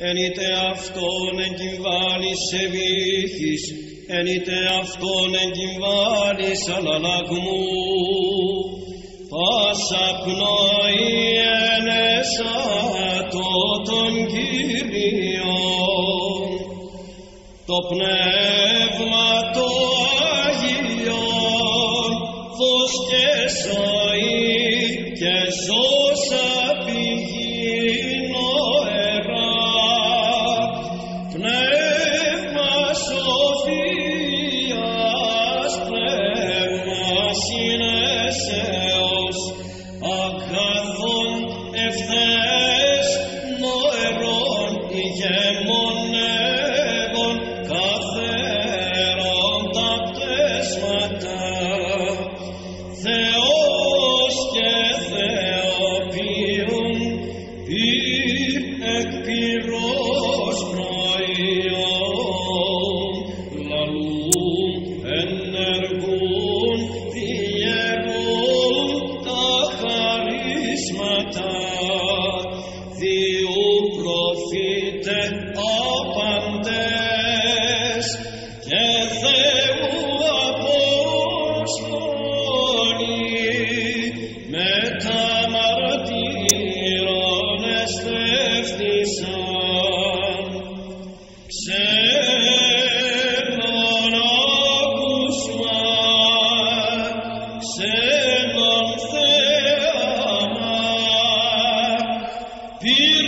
εν είτε αυτόν εγκυμβάλεις εβήχης, εν είτε αυτόν εγκυμβάλεις αλλαλαγμού. Πάσα πνοή ενεσάτω των Κύριων, το πνεύμα το Άγιον, φως και ζωή και ζώσα πηγή νοερά, πνεύμα σοφίας, πνεύμα συνέσεως, αγαθών ευθές νοερών ηγεμονεύων καθέρων τα πτέσματα, Θεός και Θεοποιούν πυρ εκ πυρός προϊόν, λαλούν ενεργούν διαιρούν τα χαρίσματα, διού προφήτε άπαντες και Θεού Απόστολοι, μετά μαρτύρων εστεύθησαν. Ξένον ακούσμα, ξένον θέαμα, πυρ